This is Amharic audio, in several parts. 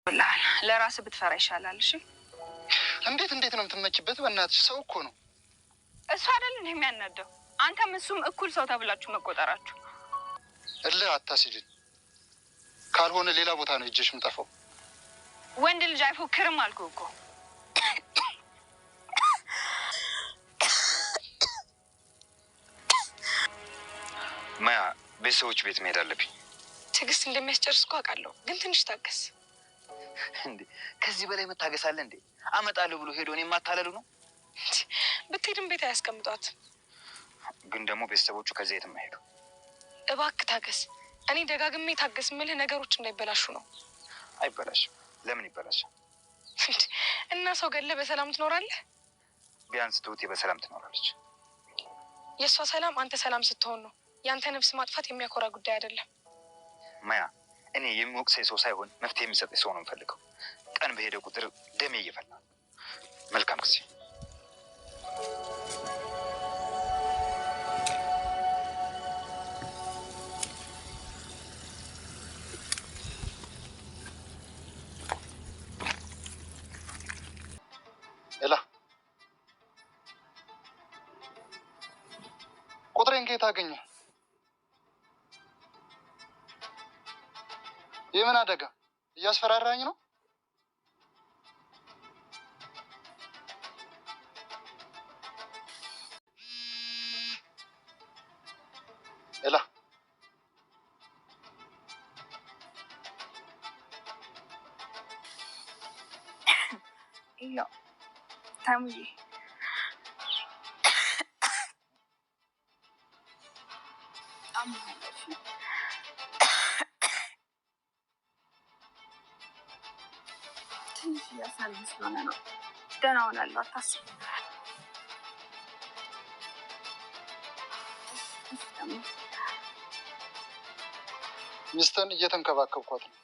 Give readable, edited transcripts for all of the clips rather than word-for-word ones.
ለራስ ብትፈራ ይሻላል። እሺ እንዴት ነው የምትመችበት? በእናትሽ ሰው እኮ ነው። እሱ አይደል እንዴ የሚያናደው? አንተም እሱም እኩል ሰው ተብላችሁ መቆጠራችሁ። እልህ አታስይኝ። ካልሆነ ሌላ ቦታ ነው እጅሽ የምጠፋው። ወንድ ልጅ አይፎክርም አልኩህ እኮ። ማያ ቤተሰቦች ቤት መሄድ አለብኝ። ትዕግስት እንደሚያስጨርስ እኮ አውቃለሁ፣ ግን ትንሽ ታገስ። እንዴ ከዚህ በላይ መታገስ አለ እንዴ? አመጣለሁ ብሎ ሄዶ እኔን ማታለሉ ነው? ብትሄድም ቤት አያስቀምጧት። ግን ደግሞ ቤተሰቦቹ ከዚህ የትም አይሄዱ። እባክህ ታገስ። እኔ ደጋግሜ ታገስ የምልህ ነገሮች እንዳይበላሹ ነው። አይበላሽም። ለምን ይበላሻል? እና ሰው ገለ በሰላም ትኖራለህ? ቢያንስ ትሁቴ በሰላም ትኖራለች። የእሷ ሰላም አንተ ሰላም ስትሆን ነው። የአንተ ነፍስ ማጥፋት የሚያኮራ ጉዳይ አይደለም። ማያ እኔ የሚወቅሰኝ ሰው ሳይሆን መፍትሄ የሚሰጠኝ ሰው ነው የምፈልገው። ቀን በሄደ ቁጥር ደሜ እየፈላ። መልካም ጊዜ። ኤላ ቁጥሬን ከየት አገኘ? የምን አደጋ? እያስፈራራኝ ነው? ኤላ ያው ታሙዬ ትንሽ እያሳለኝ ስለሆነ ነው። ደህና ሆናለሁ፣ አታስብ። ሚስትን እየተንከባከብኳት ነው።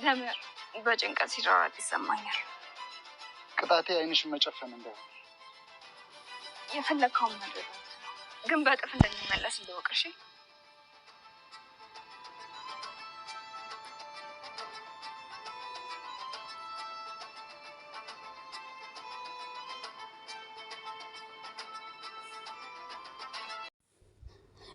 ለምን በጭንቀት ሲራራት ይሰማኛል። ቅጣቴ አይንሽን መጨፈን እንዳይሆን። የፈለግከውን ማድረግ ግን በእጥፍ እንደሚመለስ እንደወቅ። እሺ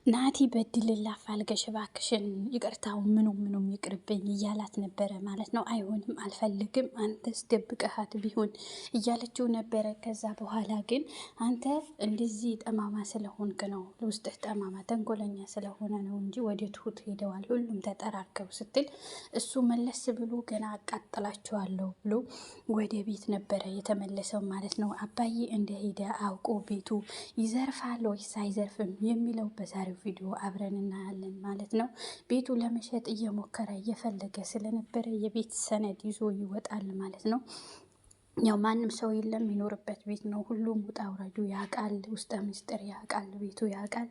ናቲ በድልላ ፋልገሽ እባክሽን ይቅርታው ምኑም ይቅርብኝ እያላት ነበረ ማለት ነው። አይሆንም አልፈልግም፣ አንተስ ደብቀሃት ቢሆን እያለችው ነበረ። ከዛ በኋላ ግን አንተ እንደዚህ ጠማማ ስለሆንክ ነው፣ ውስጥህ ጠማማ ተንኮለኛ ስለሆነ ነው እንጂ ወደ ትሁት ሄደዋል ሁሉም ተጠራርከው ስትል እሱ መለስ ብሎ ገና አቃጥላቸዋለሁ ብሎ ወደ ቤት ነበረ የተመለሰው ማለት ነው። አባዬ እንደሄደ አውቆ ቤቱ ይዘርፋል ወይስ አይዘርፍም የሚለው በዛሬው ቪዲዮ አብረን እናያለን ማለት ነው። ቤቱ ለመሸጥ እየሞከረ እየፈለገ ስለነበረ የቤት ሰነድ ይዞ ይወጣል ማለት ነው። ያው ማንም ሰው የለም የሚኖርበት ቤት ነው። ሁሉም ውጣ ውረዱ ያውቃል፣ ውስጠ ምስጢር ያውቃል፣ ቤቱ ያውቃል።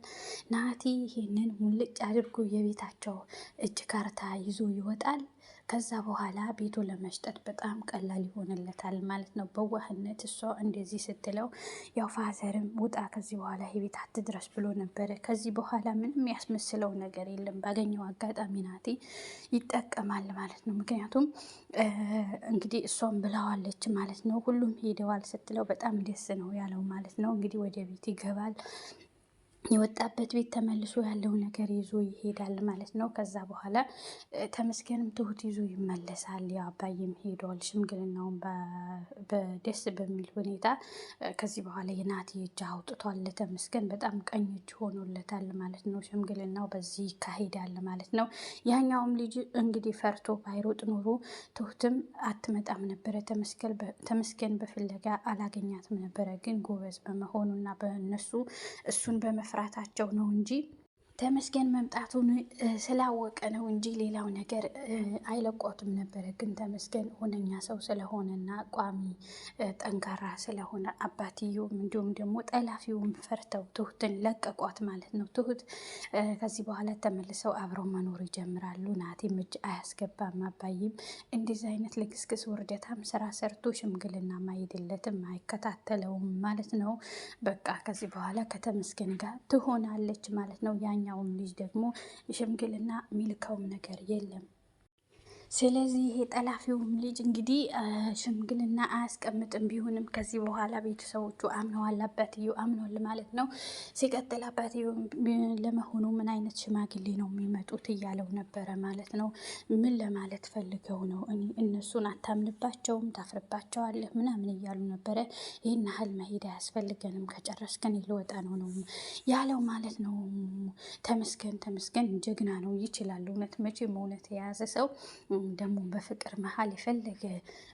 ናቲ ይሄንን ሙልጭ አድርጎ የቤታቸው እጅ ካርታ ይዞ ይወጣል። ከዛ በኋላ ቤቱ ለመሽጠት በጣም ቀላል ይሆንለታል ማለት ነው። በዋህነት እሷ እንደዚህ ስትለው ያው ፋዘርም ውጣ ከዚህ በኋላ የቤት አትድረስ ብሎ ነበረ። ከዚህ በኋላ ምንም ያስመስለው ነገር የለም። ባገኘው አጋጣሚ ናቲ ይጠቀማል ማለት ነው። ምክንያቱም እንግዲህ እሷም ብለዋለች ማለት ነው። ሁሉም ሄደዋል ስትለው በጣም ደስ ነው ያለው ማለት ነው። እንግዲህ ወደ ቤት ይገባል። የወጣበት ቤት ተመልሶ ያለው ነገር ይዞ ይሄዳል ማለት ነው። ከዛ በኋላ ተመስገንም ትሁት ይዞ ይመለሳል። ያው አባዬም ሄዷል ሽምግልናውን በደስ በሚል ሁኔታ። ከዚህ በኋላ የናቲ እጅ አውጥቷል። ተመስገን በጣም ቀኝ እጅ ሆኖለታል ማለት ነው። ሽምግልናው በዚህ ይካሄዳል ማለት ነው። ያኛውም ልጅ እንግዲህ ፈርቶ ባይሮጥ ኖሮ ትሁትም አትመጣም ነበረ። ተመስገን በፍለጋ አላገኛትም ነበረ። ግን ጎበዝ በመሆኑና በእነሱ እሱን በመፍራታቸው ነው እንጂ ተመስገን መምጣቱን ስላወቀ ነው እንጂ ሌላው ነገር አይለቆትም ነበረ። ግን ተመስገን ሁነኛ ሰው ስለሆነና ቋሚ ጠንካራ ስለሆነ አባትየውም እንዲሁም ደግሞ ጠላፊውም ፈርተው ትሁትን ለቀቋት ማለት ነው። ትሁት ከዚህ በኋላ ተመልሰው አብረው መኖር ይጀምራሉ። ናቲም እጅ አያስገባም። አባይም እንደዚህ አይነት ልግስግስ ውርደታም ስራ ሰርቶ ሽምግልና ማይድለትም አይከታተለውም ማለት ነው። በቃ ከዚህ በኋላ ከተመስገን ጋር ትሆናለች ማለት ነው። ያኛውም ልጅ ደግሞ ሽምግልና ሚልከውም ነገር የለም። ስለዚህ ይሄ ጠላፊውም ልጅ እንግዲህ ሽምግልና አያስቀምጥም። ቢሆንም ከዚህ በኋላ ቤተሰቦቹ አምነዋል፣ አባትየው አምነዋል ማለት ነው። ሲቀጥል አባትየው ለመሆኑ ምን አይነት ሽማግሌ ነው የሚመጡት እያለው ነበረ ማለት ነው። ምን ለማለት ፈልገው ነው? እነሱን አታምንባቸውም፣ ታፍርባቸዋለህ ምናምን እያሉ ነበረ። ይህን ያህል መሄድ አያስፈልገንም፣ ከጨረስከን ልወጣ ነው ያለው ማለት ነው። ተመስገን ጀግና ነው፣ ይችላል። እውነት መቼም እውነት የያዘ ሰው ደግሞ በፍቅር መሀል የፈለገ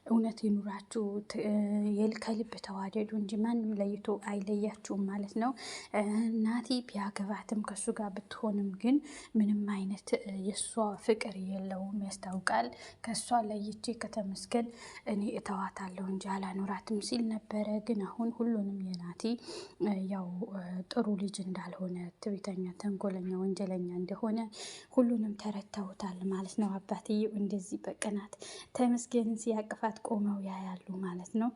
እውነት ይኑራችሁ ከልብ ተዋደዱ እንጂ ማንም ለይቶ አይለያችሁም ማለት ነው። ናቲ ቢያገባትም ከሱ ጋር ብትሆንም ግን ምንም አይነት የእሷ ፍቅር የለውም ያስታውቃል። ከእሷ ለይቼ ከተመስገን እኔ እተዋታለሁ እንጂ አላኖራትም ሲል ነበረ። ግን አሁን ሁሉንም የናቲ ያው ጥሩ ልጅ እንዳልሆነ፣ ትዕቢተኛ፣ ተንኮለኛ፣ ወንጀለኛ እንደሆነ ሁሉንም ተረድተውታል ማለት ነው። አባትየው እንደዚህ በቅናት ተመስገንን ሲያቅፋት ቆመው ያያሉ ማለት ነው።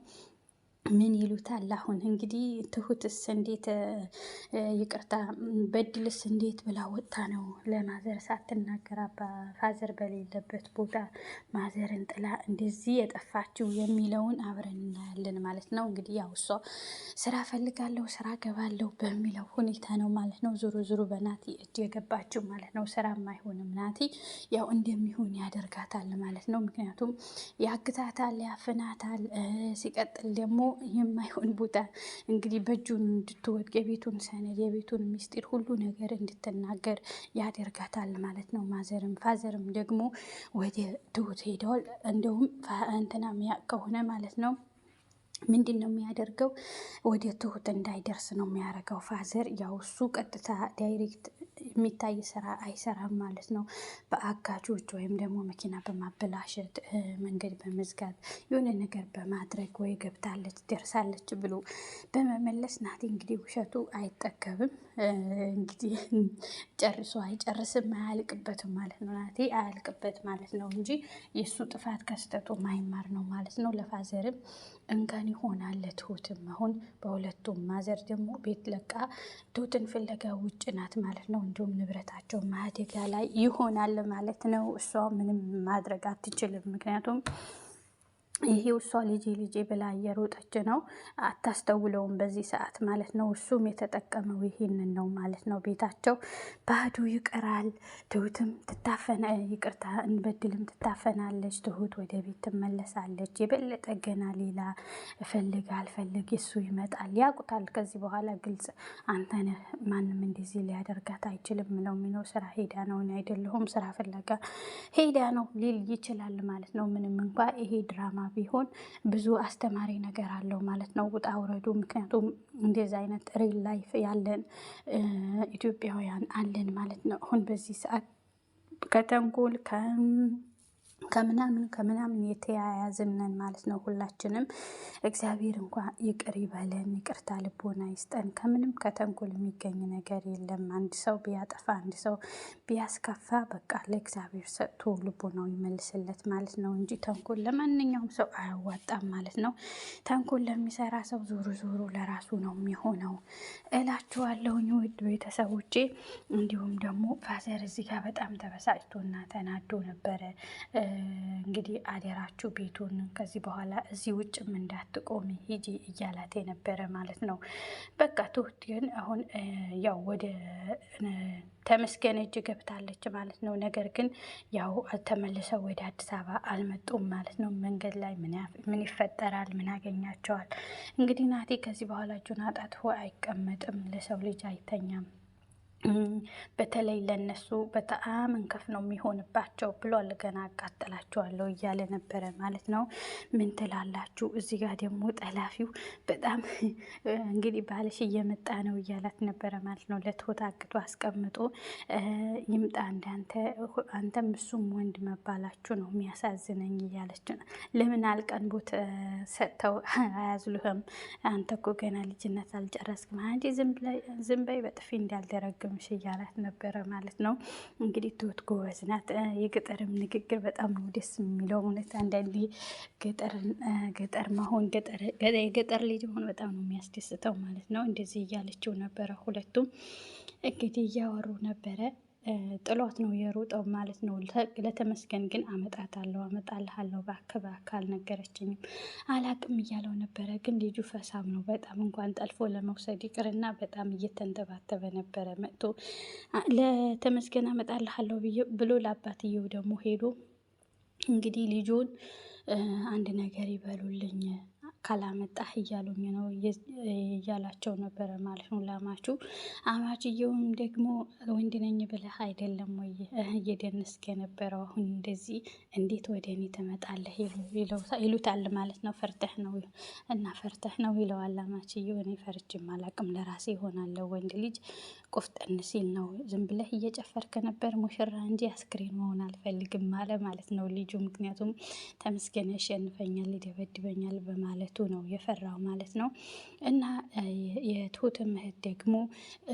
ምን ይሉታል አሁን እንግዲህ ትሁትስ እንዴት ይቅርታ በድልስ እንዴት ብላ ወጣ ነው ለማዘር ሳትናገር ፋዘር በሌለበት ቦታ ማዘርን ጥላ እንደዚህ የጠፋችው የሚለውን አብረን እናያለን ማለት ነው። እንግዲህ ያው እሷ ስራ ፈልጋለሁ ስራ ገባለሁ በሚለው ሁኔታ ነው ማለት ነው ዙሩ ዙሩ በናቲ እጅ የገባችው ማለት ነው። ስራም አይሆንም ናቲ ያው እንደሚሆን ያደርጋታል ማለት ነው። ምክንያቱም ያግታታል፣ ያፍናታል። ሲቀጥል ደግሞ የማይሆን ቦታ እንግዲህ በእጁን እንድትወድቅ የቤቱን ሰነድ የቤቱን ሚስጢር ሁሉ ነገር እንድትናገር ያደርጋታል ማለት ነው። ማዘርም ፋዘርም ደግሞ ወደ ትሁት ሄደዋል። እንደውም እንትና ሚያቅ ከሆነ ማለት ነው ምንድን ነው የሚያደርገው? ወደ ትሁት እንዳይደርስ ነው የሚያደርገው ፋዘር። ያው እሱ ቀጥታ ዳይሬክት የሚታይ ስራ አይሰራም ማለት ነው። በአጋጆች ወይም ደግሞ መኪና በማበላሸት መንገድ በመዝጋት የሆነ ነገር በማድረግ ወይ ገብታለች ደርሳለች ብሎ በመመለስ ናቲ እንግዲህ ውሸቱ አይጠገብም። እንግዲህ ጨርሶ አይጨርስም፣ አያልቅበትም ማለት ነው። ናቲ አያልቅበት ማለት ነው እንጂ የእሱ ጥፋት ከስተቱ ማይማር ነው ማለት ነው። ለፋዘርም እንከን ይሆናል፣ ትሁትም አሁን በሁለቱም። ማዘር ደግሞ ቤት ለቃ ትሁትን ፍለጋ ውጭ ናት ማለት ነው። እንዲሁም ንብረታቸው ማደጋ ላይ ይሆናል ማለት ነው። እሷ ምንም ማድረግ አትችልም። ምክንያቱም ይሄው እሷ ልጄ ብላ እየሮጠች ነው። አታስተውለውም በዚህ ሰዓት ማለት ነው። እሱም የተጠቀመው ይሄንን ነው ማለት ነው። ቤታቸው ባዶ ይቀራል። ትሁትም ይቅርታ እንበድልም ትታፈናለች። ትሁት ወደ ቤት ትመለሳለች። የበለጠ ገና ሌላ አልፈልግ እሱ ይመጣል። ያውቁታል። ከዚህ በኋላ ግልጽ አንተነህ ማንም እንደዚህ ሊያደርጋት አይችልም ነው የሚለው። ስራ ሄዳ ነው አይደለሁም ስራ ፍለጋ ሄዳ ነው ሊል ይችላል ማለት ነው። ምንም እንኳ ይሄ ድራማ ቢሆን ብዙ አስተማሪ ነገር አለው ማለት ነው። ውጣ ውረዱ። ምክንያቱም እንደዚህ አይነት ሪል ላይፍ ያለን ኢትዮጵያውያን አለን ማለት ነው። አሁን በዚህ ሰዓት ከተንኮል ከምናምን የተያያዝነን ማለት ነው። ሁላችንም እግዚአብሔር እንኳ ይቅር ይበለን፣ ይቅርታ ልቦና ይስጠን። ከምንም ከተንኮል የሚገኝ ነገር የለም። አንድ ሰው ቢያጠፋ አንድ ሰው ቢያስከፋ በቃ ለእግዚአብሔር ሰጥቶ ልቦናው ይመልስለት ማለት ነው እንጂ ተንኮል ለማንኛውም ሰው አያዋጣም ማለት ነው። ተንኮል ለሚሰራ ሰው ዞሮ ዞሮ ለራሱ ነው የሚሆነው እላችኋለሁኝ ውድ ቤተሰቦቼ። እንዲሁም ደግሞ ፋዘር እዚህ ጋር በጣም ተበሳጭቶና ተናዶ ነበረ። እንግዲህ አደራችሁ ቤቱን ከዚህ በኋላ እዚህ ውጭም እንዳትቆሚ ሂጂ እያላት የነበረ ማለት ነው። በቃ ትሁት ግን አሁን ያው ወደ ተመስገን እጅ ገብታለች ማለት ነው። ነገር ግን ያው ተመልሰው ወደ አዲስ አበባ አልመጡም ማለት ነው። መንገድ ላይ ምን ይፈጠራል? ምን ያገኛቸዋል? እንግዲህ ናቲ ከዚህ በኋላ እጁን አጣጥፎ አይቀመጥም። ለሰው ልጅ አይተኛም። በተለይ ለነሱ በጣም እንከፍ ነው የሚሆንባቸው ብሏል። ገና አቃጥላቸዋለሁ እያለ ነበረ ማለት ነው። ምን ትላላችሁ? እዚህ ጋር ደግሞ ጠላፊው በጣም እንግዲህ ባልሽ እየመጣ ነው እያላት ነበረ ማለት ነው። ለትሁት አግቶ አስቀምጦ ይምጣ እንዳንተ አንተም እሱም ወንድ መባላችሁ ነው የሚያሳዝነኝ እያለች ነው። ለምን አልቀንቦት ሰጥተው አያዝሉህም? አንተ እኮ ገና ልጅነት አልጨረስክም። አንቺ ዝም በይ በጥፊ እንዳልደረግምሽ እያላት ነበረ ማለት ነው። እንግዲህ ትሁት ጎበዝ ናት። የገጠርም ንግግር በጣም ነው ደስ የሚለው። እውነት አንዳንዴ ገጠር መሆን የገጠር ልጅ መሆን በጣም ነው የሚያስደስተው ማለት ነው። እንደዚህ እያለችው ነበረ። ሁለቱም እንግዲህ እያወሩ ነበረ። ጥሏት ነው የሮጠው ማለት ነው። ለተመስገን ግን አመጣልሃለሁ በአካል አልነገረችኝም አላቅም እያለው ነበረ። ግን ልጁ ፈሳም ነው በጣም እንኳን ጠልፎ ለመውሰድ ይቅርና በጣም እየተንተባተበ ነበረ። መጥቶ ለተመስገን አመጣልሃለሁ ብሎ ለአባትየው ደግሞ ሄዶ እንግዲህ ልጁን አንድ ነገር ይበሉልኝ ካላመጣህ እያሉኝ ነው እያላቸው ነበረ ማለት ነው ለአማቹ። አማችየውም ደግሞ ወንድ ነኝ ብለህ አይደለም ወይ እየደነስክ የነበረው? አሁን እንደዚህ እንዴት ወደ እኔ ትመጣለህ ይሉታል ማለት ነው። ፈርተህ ነው ይለዋል አማችየው። እኔ ፈርቼም አላቅም ለራሴ ይሆናለሁ። ወንድ ልጅ ቆፍጠን ሲል ነው። ዝም ብለህ እየጨፈርክ ነበር ሙሽራ እንጂ አስክሬን መሆን አልፈልግም ማለት ነው ልጁ። ምክንያቱም ተመስገን ያሸንፈኛል ይደበድበኛል በማለት ነው የፈራው ማለት ነው። እና የትሁት እህት ደግሞ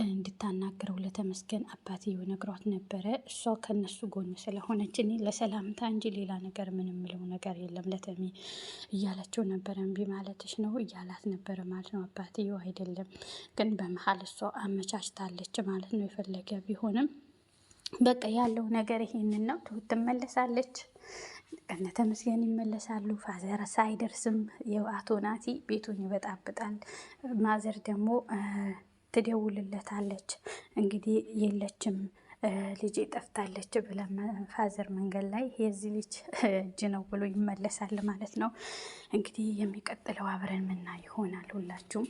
እንድታናግረው ለተመስገን አባትየው ነግሯት ነበረ። እሷ ከነሱ ጎን ስለሆነች እኔ ለሰላምታ እንጂ ሌላ ነገር ምንም ምለው ነገር የለም ለተሜ እያለችው ነበረ። እምቢ ማለትሽ ነው እያላት ነበረ ማለት ነው። አባትየው አይደለም ግን በመሀል እሷ አመቻችታለች ማለት ነው። የፈለገ ቢሆንም በቃ ያለው ነገር ይሄንን ነው። ትሁት ትመለሳለች፣ እነ ተመስገን ይመለሳሉ። ፋዘር ሳይደርስም የአቶ ናቲ ቤቱን ይበጣብጣል። ማዘር ደግሞ ትደውልለታለች። እንግዲህ የለችም ልጄ ጠፍታለች ብለን ፋዘር መንገድ ላይ የዚህ ልጅ እጅ ነው ብሎ ይመለሳል ማለት ነው። እንግዲህ የሚቀጥለው አብረን ምና ይሆናል። ሁላችሁም